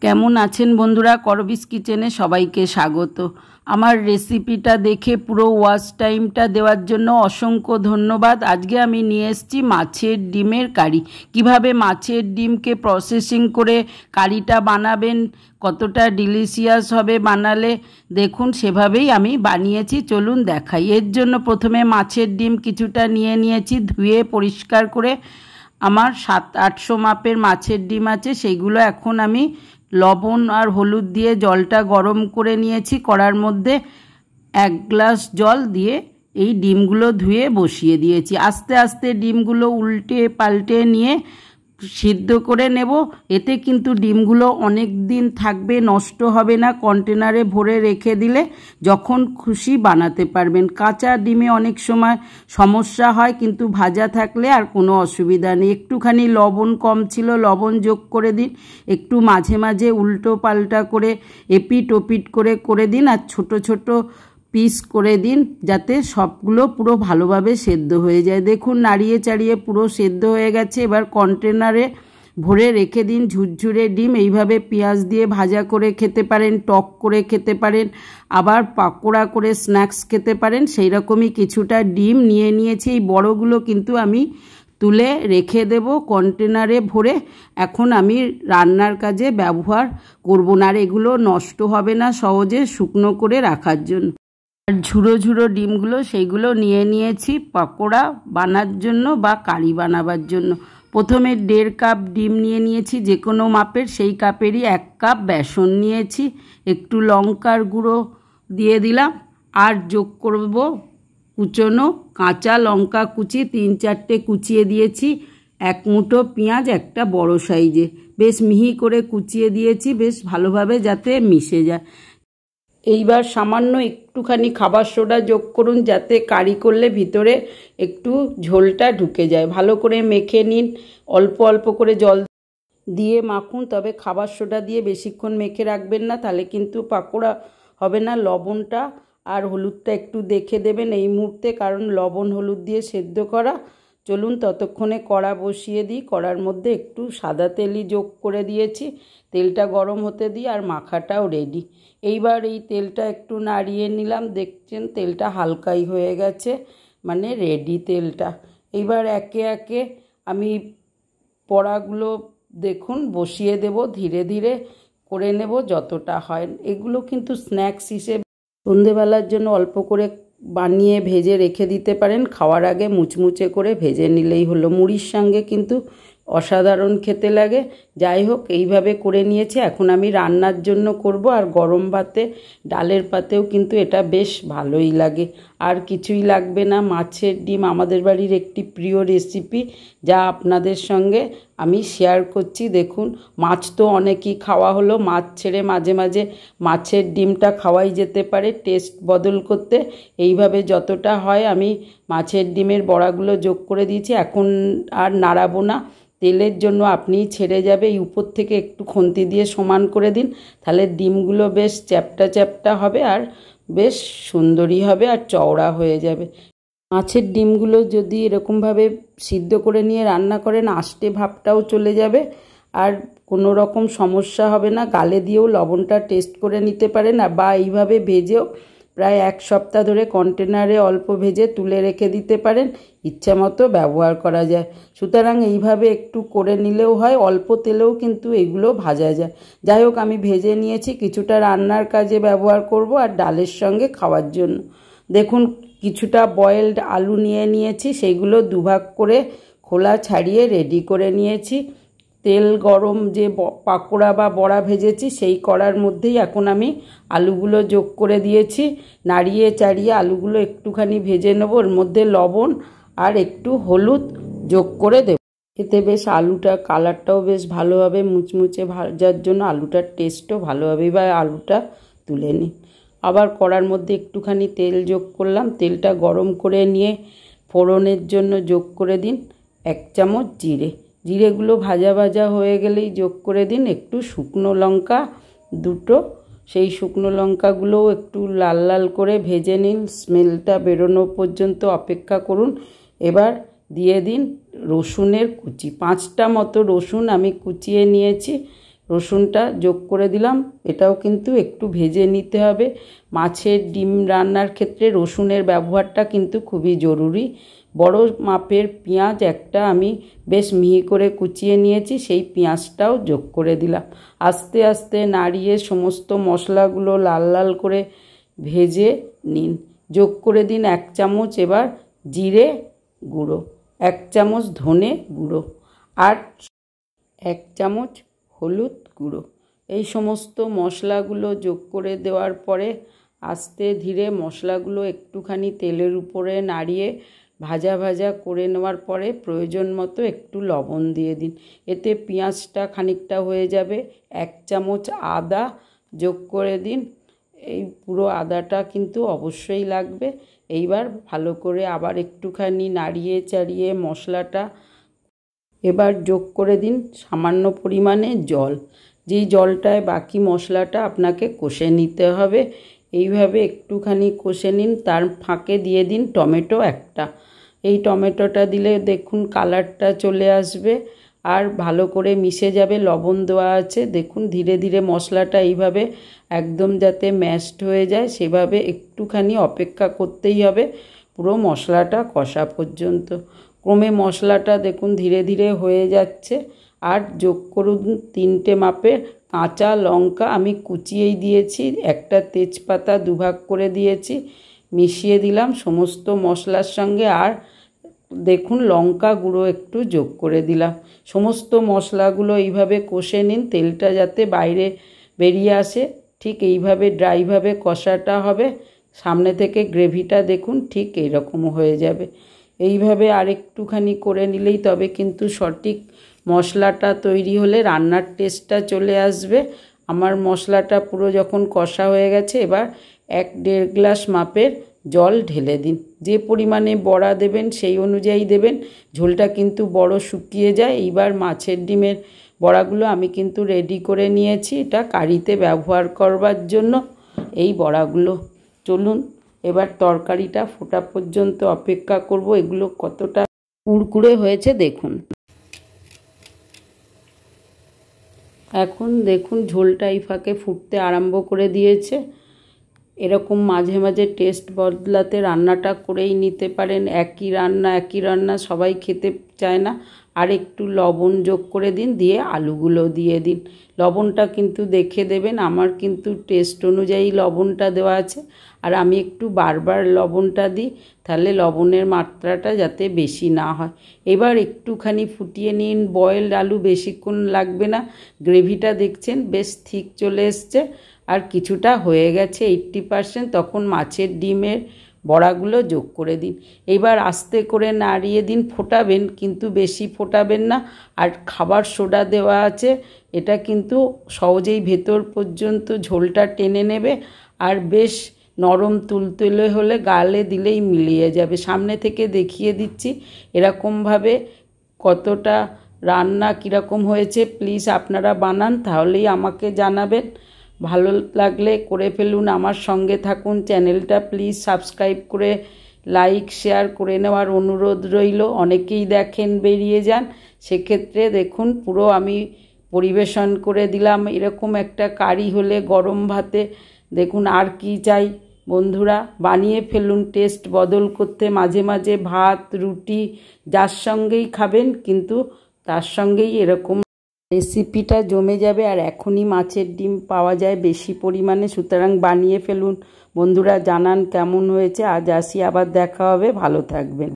কেমন আছেন বন্ধুরা? করবিস কিচেনে সবাইকে স্বাগত। আমার রেসিপিটা দেখে পুরো ওয়াচ টাইমটা দেওয়ার জন্য অসংখ্য ধন্যবাদ। আজকে আমি নিয়ে এসেছি মাছের ডিমের কারি। কিভাবে মাছের ডিমকে প্রসেসিং করে কারিটা বানাবেন, কতটা ডিলিশিয়াস হবে বানালে, দেখুন সেভাবেই আমি বানিয়েছি। চলুন দেখাই। এর জন্য প্রথমে মাছের ডিম কিছুটা নিয়ে নিয়েছি, ধুয়ে পরিষ্কার করে। আমার 700-800 মাপের মাছের ডিম আছে, সেইগুলো এখন আমি লবণ আর হলুদ দিয়ে জলটা গরম করে নিয়েছি। কড়ার মধ্যে 1 গ্লাস জল দিয়ে এই ডিমগুলো ধুয়ে বসিয়ে দিয়েছি। আস্তে আস্তে ডিমগুলো উল্টে পাল্টে নিয়ে সিদ্ধ করে নেব। এতে কিন্তু ডিমগুলো অনেক দিন থাকবে, নষ্ট হবে না। কন্টেনারে ভরে রেখে দিলে যখন খুশি বানাতে পারবেন। কাঁচা ডিমে অনেক সময় সমস্যা হয়, কিন্তু ভাজা থাকলে আর কোনো অসুবিধা নেই। একটুখানি লবণ কম ছিল, লবণ যোগ করে দিন। একটু মাঝে মাঝে উল্টো পাল্টা করে এপিট ওপিট করে দিন, আর ছোট ছোট পিস করে দিন, যাতে সবগুলো পুরো ভালোভাবে সেদ্ধ হয়ে যায়। দেখুন নাড়িয়ে চাড়িয়ে পুরো সেদ্ধ হয়ে গেছে। এবার কন্টেনারে ভরে রেখে দিন। ঝুরঝুরে ডিম এইভাবে পেঁয়াজ দিয়ে ভাজা করে খেতে পারেন, টক করে খেতে পারেন, আবার পাকোড়া করে স্ন্যাক্স খেতে পারেন। সেই রকমই কিছুটা ডিম নিয়ে নিয়েছি। এই বড়গুলো কিন্তু আমি তুলে রেখে দেব কন্টেনারে ভরে। এখন আমি রান্নার কাজে ব্যবহার করব না, আর এগুলো নষ্ট হবে না সহজে শুকনো করে রাখার জন্য। আর ঝুড়ো ঝুড়ো ডিমগুলো সেইগুলো নিয়ে নিয়েছি পকোড়া বানার জন্য বা কারি বানাবার জন্য। প্রথমে 1.5 কাপ ডিম নিয়ে নিয়েছি, যে কোনো মাপের। সেই কাপেরই 1 কাপ বেসন নিয়েছি। একটু লঙ্কার গুঁড়ো দিয়ে দিলাম, আর যোগ করব কুচনো কাঁচা লঙ্কা কুচি 3-4টে কুচিয়ে দিয়েছি। 1 মুঠো পেঁয়াজ, একটা বড় সাইজে বেশ মিহি করে কুচিয়ে দিয়েছি, বেশ ভালোভাবে যাতে মিশে যায়। এইবার সামান্য একটুখানি খাবার সোডা যোগ করুন, যাতে কারি করলে ভিতরে একটু ঝোলটা ঢুকে যায়। ভালো করে মেখে নিন। অল্প অল্প করে জল দিয়ে মাখুন, তবে খাবার সোডা দিয়ে বেশিক্ষণ মেখে রাখবেন না, তাহলে কিন্তু পাকোড়া হবে না। লবণটা আর হলুদটা একটু দেখে দেবেন এই মুহূর্তে, কারণ লবণ হলুদ দিয়ে সেদ্ধ করা। চলুন ততক্ষণে কড়া বসিয়ে দিই। কড়ার মধ্যে একটু সাদা তেলই যোগ করে দিয়েছি। তেলটা গরম হতে দিই, আর মাখাটাও রেডি। এইবার এই তেলটা একটু নাড়িয়ে নিলাম। দেখছেন তেলটা হালকাই হয়ে গেছে, মানে রেডি তেলটা। এইবার একে একে আমি বড়াগুলো দেখুন বসিয়ে দেব, ধীরে ধীরে করে নেব যতটা হয়। এগুলো কিন্তু স্ন্যাক্স হিসেবে সন্ধেবেলার জন্য অল্প করে বানিয়ে ভেজে রেখে দিতে পারেন। খাওয়ার আগে মুচমুচে করে ভেজে নিলেই হলো। মুড়ির সঙ্গে কিন্তু অসাধারণ খেতে লাগে। যাই হোক, এইভাবে করে নিয়েছি। এখন আমি রান্নার জন্য করব, আর গরম ভাতে ডালের পাতেও কিন্তু এটা বেশ ভালোই লাগে। আর কিছুই লাগবে না। মাছের ডিম আমাদের বাড়ির একটি প্রিয় রেসিপি, যা আপনাদের সঙ্গে আমি শেয়ার করছি। দেখুন, মাছ তো অনেকই খাওয়া হলো, মাছ ছেড়ে মাঝে মাঝে মাছের ডিমটা খাওয়াই যেতে পারে টেস্ট বদল করতে। এইভাবে যতটা হয় আমি মাছের ডিমের বড়াগুলো যোগ করে দিয়েছি। এখন আর নাড়াবো না, তেলের জন্য আপনিই ছেড়ে যাবে। এই উপর থেকে একটু খুন্তি দিয়ে সমান করে দিন, তাহলে ডিমগুলো বেশ চ্যাপ্টা চ্যাপ্টা হবে, আর বেশ সুন্দরই হবে, আর চওড়া হয়ে যাবে। মাছের ডিমগুলো যদি এরকমভাবে সিদ্ধ করে নিয়ে রান্না করেন, আষ্টে ভাবটাও চলে যাবে, আর কোনো রকম সমস্যা হবে না। গালে দিয়েও লবণটা টেস্ট করে নিতে পারেন, বা এইভাবে ভেজেও প্রায় 1 সপ্তাহ ধরে কন্টেনারে অল্প ভেজে তুলে রেখে দিতে পারেন। ইচ্ছা মতো ব্যবহার করা যায়। সুতরাং এইভাবে একটু করে নিলেও হয়, অল্প তেলেও কিন্তু এগুলো ভাজা যায়। যাই হোক, আমি ভেজে নিয়েছি। কিছুটা রান্নার কাজে ব্যবহার করব, আর ডালের সঙ্গে খাওয়ার জন্য। দেখুন, কিছুটা বয়েলড আলু নিয়ে নিয়েছি, সেইগুলো দুভাগ করে খোলা ছাড়িয়ে রেডি করে নিয়েছি। তেল গরম যে পাকোড়া বা বড়া ভেজেছি, সেই কড়ার মধ্যেই এখন আমি আলুগুলো যোগ করে দিয়েছি। নাড়িয়ে চাড়িয়ে আলুগুলো একটুখানি ভেজে নেব। ওর মধ্যে লবণ আর একটু হলুদ যোগ করে দেব। এতে বেশ আলুটা কালারটাও বেশ ভালো হবে, মুচমুচে ভাজার জন্য আলুটার টেস্টও ভালো হবে। এবার আলুটা তুলে নিই। আবার কড়ার মধ্যে একটুখানি তেল যোগ করলাম। তেলটা গরম করে নিয়ে ফোড়নের জন্য যোগ করে দিন 1 চামচ জিরে। জিরেগুলো ভাজা ভাজা হয়ে গেলেই যোগ করে দিন একটু শুকনো লঙ্কা 2টো। সেই শুকনো লঙ্কাগুলোও একটু লাল লাল করে ভেজে নিন, স্মেলটা বেরোনো পর্যন্ত অপেক্ষা করুন। এবার দিয়ে দিন রসুনের কুচি। 5টা মতো রসুন আমি কুচিয়ে নিয়েছি। রসুনটা যোগ করে দিলাম। এটাও কিন্তু একটু ভেজে নিতে হবে। মাছের ডিম রান্নার ক্ষেত্রে রসুনের ব্যবহারটা কিন্তু খুবই জরুরি। বড় মাপের পেঁয়াজ একটা আমি বেশ মিহি করে কুচিয়ে নিয়েছি, সেই পেঁয়াজটাও যোগ করে দিলাম। আস্তে আস্তে নাড়িয়ে সমস্ত মশলাগুলো লাল লাল করে ভেজে নিন। যোগ করে দিন 1 চামচ এবার জিরে গুঁড়ো, 1 চামচ ধনে গুঁড়ো, আর 1 চামচ হলুদ গুঁড়ো। এই সমস্ত মশলাগুলো যোগ করে দেওয়ার পরে আস্তে ধীরে মশলাগুলো একটুখানি তেলের উপরে নাড়িয়ে ভাজা ভাজা করে নেওয়ার পরে প্রয়োজন মতো একটু লবণ দিয়ে দিন। এতে পেঁয়াজটা খানিকটা হয়ে যাবে। 1 চামচ আদা যোগ করে দিন। এই পুরো আদাটা কিন্তু অবশ্যই লাগবে। এইবার ভালো করে আবার একটুখানি নাড়িয়ে চাড়িয়ে মশলাটা এবার যোগ করে দিন সামান্য পরিমাণে জল, যেই জলটায় বাকি মশলাটা আপনাকে কষে নিতে হবে। এইভাবে একটুখানি কষে নিন। তার ফাঁকে দিয়ে দিন টমেটো একটা। এই টমেটোটা দিলে দেখুন কালারটা চলে আসবে আর ভালো করে মিশে যাবে। লবণ দেওয়া আছে, দেখুন ধীরে ধীরে মশলাটা এইভাবে একদম যাতে ম্যাশড হয়ে যায় সেভাবে একটুখানি অপেক্ষা করতেই হবে পুরো মশলাটা কষা পর্যন্ত। ক্রমে মশলাটা দেখুন ধীরে ধীরে হয়ে যাচ্ছে। আর যোগ করুন 3টে মাপের কাঁচা লঙ্কা, আমি কুচিয়েই দিয়েছি। একটা তেজপাতা 2 ভাগ করে দিয়েছি, মিশিয়ে দিলাম সমস্ত মশলার সঙ্গে। আর দেখুন লঙ্কা গুঁড়ো একটু যোগ করে দিলাম। সমস্ত মশলাগুলো এইভাবে কষে নিন, তেলটা যাতে বাইরে বেরিয়ে আসে। ঠিক এইভাবে ড্রাইভাবে কষাটা হবে। সামনে থেকে গ্রেভিটা দেখুন ঠিক এইরকম হয়ে যাবে। এইভাবে আরেকটুখানি করে নিলেই তবে কিন্তু সঠিক মশলাটা তৈরি হলে রান্নার টেস্টটা চলে আসবে। আমার মশলাটা পুরো যখন কষা হয়ে গেছে, এবার 1-1.5 গ্লাস মাপের জল ঢেলে দিন। যে পরিমাণে বড়া দেবেন সেই অনুযায়ী দেবেন, ঝোলটা কিন্তু বড় শুকিয়ে যায়। এইবার মাছের ডিমের বড়াগুলো আমি কিন্তু রেডি করে নিয়েছি, এটা কারিতে ব্যবহার করবার জন্য এই বড়াগুলো। চলুন এবার তরকারিটা ফোটা পর্যন্ত অপেক্ষা করব। এগুলো কতটা কুড়কুড়ে হয়েছে দেখুন। এখন দেখুন ঝোলটা এই ফাঁকে ফুটতে আরম্ভ করে দিয়েছে। এরকম মাঝে মাঝে টেস্ট বদলাতে রান্নাটা করেই নিতে পারেন। একই রান্না সবাই খেতে চায় না। আর একটু লবণ যোগ করে দিন, দিয়ে আলুগুলো দিয়ে দিন। লবণটা কিন্তু দেখে দেবেন, আমার কিন্তু টেস্ট অনুযায়ী লবণটা দেওয়া আছে। আর আমি একটু বারবার লবণটা দিই, তাহলে লবণের মাত্রাটা যাতে বেশি না হয়। এবার একটুখানি ফুটিয়ে নিন। বয়েলড আলু বেশিক্ষণ লাগবে না। গ্রেভিটা দেখছেন বেশ ঠিক চলে এসছে, আর কিছুটা হয়ে গেছে 80%। তখন মাছের ডিমের বড়াগুলো যোগ করে দিন। এবার আস্তে করে নাড়িয়ে দিন। ফোটাবেন কিন্তু বেশি ফোটাবেন না। আর খাবার সোডা দেওয়া আছে, এটা কিন্তু সহজেই ভেতর পর্যন্ত ঝোলটা টেনে নেবে। আর বেশ নরম তুলতুলে হলে গালে দিলেই মিলিয়ে যাবে। সামনে থেকে দেখিয়ে দিচ্ছি এরকমভাবে কতটা রান্না কীরকম হয়েছে। প্লিজ আপনারা বানান, তাহলেই আমাকে জানাবেন। ভালো লাগলে করে ফেলুন, আমার সঙ্গে থাকুন। চ্যানেলটা প্লিজ সাবস্ক্রাইব করে লাইক শেয়ার করে নেওয়ার অনুরোধ রইল। অনেকেই দেখেন বেরিয়ে যান, সেক্ষেত্রে দেখুন পুরো আমি পরিবেশন করে দিলাম। এরকম একটা কারি হলে গরম ভাতে দেখুন আর কি চাই। বন্ধুরা বানিয়ে ফেলুন, টেস্ট বদল করতে। মাঝে মাঝে ভাত রুটি যার সঙ্গেই খাবেন, কিন্তু তার সঙ্গেই এরকম রেসিপিটা জমে যাবে। আর এখনই মাছের ডিম পাওয়া যায় বেশি পরিমাণে, সুতরাং বানিয়ে ফেলুন। বন্ধুরা জানান কেমন হয়েছে। আজ আসি, আবার দেখা হবে। ভালো থাকবেন।